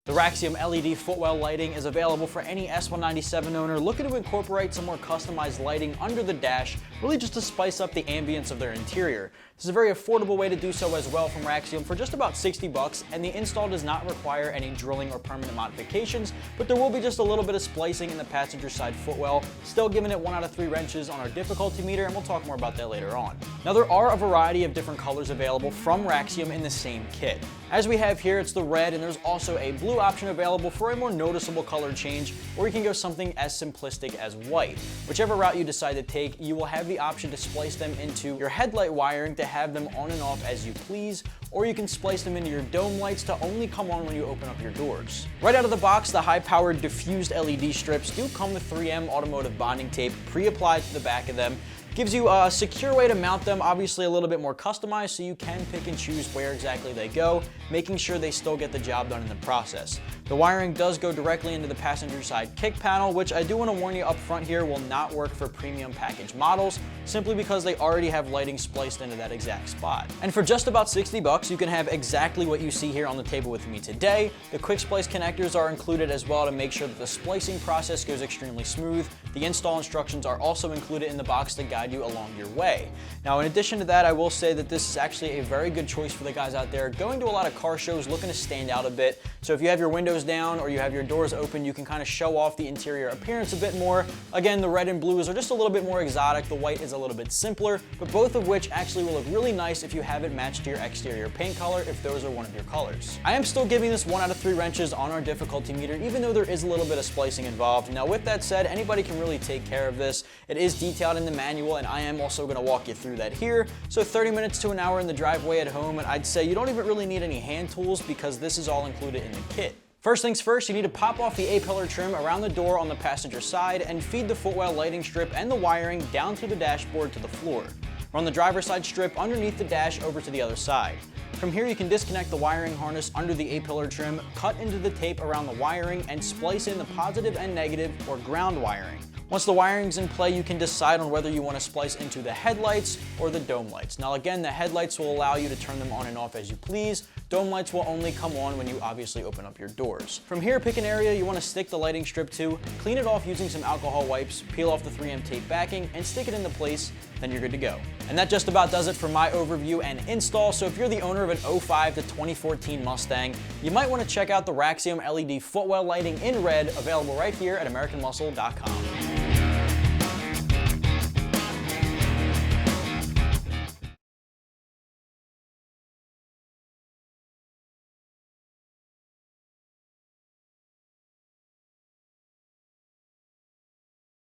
The Raxium LED footwell lighting is available for any S197 owner looking to incorporate some more customized lighting under the dash, really just to spice up the ambience of their interior. This is a very affordable way to do so as well from Raxium for just about 60 bucks, and the install does not require any drilling or permanent modifications, but there will be just a little bit of splicing in the passenger side footwell, still giving it 1 out of 3 wrenches on our difficulty meter, and we'll talk more about that later on. Now there are a variety of different colors available from Raxium in the same kit. As we have here, it's the red, and there's also a blue option available for a more noticeable color change, or you can go something as simplistic as white. Whichever route you decide to take, you will have the option to splice them into your headlight wiring to have them on and off as you please, or you can splice them into your dome lights to only come on when you open up your doors. Right out of the box, the high-powered diffused LED strips do come with 3M automotive bonding tape pre-applied to the back of them. Gives you a secure way to mount them, obviously a little bit more customized, so you can pick and choose where exactly they go, making sure they still get the job done in the process. The wiring does go directly into the passenger side kick panel, which I do want to warn you up front here will not work for premium package models, simply because they already have lighting spliced into that exact spot. And for just about 60 bucks, you can have exactly what you see here on the table with me today. The quick splice connectors are included as well to make sure that the splicing process goes extremely smooth. The install instructions are also included in the box to guide you along your way. Now, in addition to that, I will say that this is actually a very good choice for the guys out there going to a lot of car shows looking to stand out a bit. So if you have your windows down or you have your doors open, you can kind of show off the interior appearance a bit more. Again, the red and blues are just a little bit more exotic. The white is a little bit simpler, but both of which actually will look really nice if you have it matched to your exterior paint color, if those are one of your colors. I am still giving this 1 out of 3 wrenches on our difficulty meter, even though there is a little bit of splicing involved. Now, with that said, anybody can really take care of this. It is detailed in the manual, and I am also going to walk you through that here. So 30 minutes to an hour in the driveway at home, and I'd say you don't even really need any hand tools because this is all included in the kit. First things first, you need to pop off the A-pillar trim around the door on the passenger side and feed the footwell lighting strip and the wiring down through the dashboard to the floor. Run the driver's side strip underneath the dash over to the other side. From here, you can disconnect the wiring harness under the A-pillar trim, cut into the tape around the wiring, and splice in the positive and negative or ground wiring. Once the wiring's in play, you can decide on whether you want to splice into the headlights or the dome lights. Now again, the headlights will allow you to turn them on and off as you please. Dome lights will only come on when you obviously open up your doors. From here, pick an area you want to stick the lighting strip to, clean it off using some alcohol wipes, peel off the 3M tape backing, and stick it into place, then you're good to go. And that just about does it for my overview and install. So if you're the owner of an 05 to 2014 Mustang, you might want to check out the Raxium LED footwell lighting in red, available right here at AmericanMuscle.com.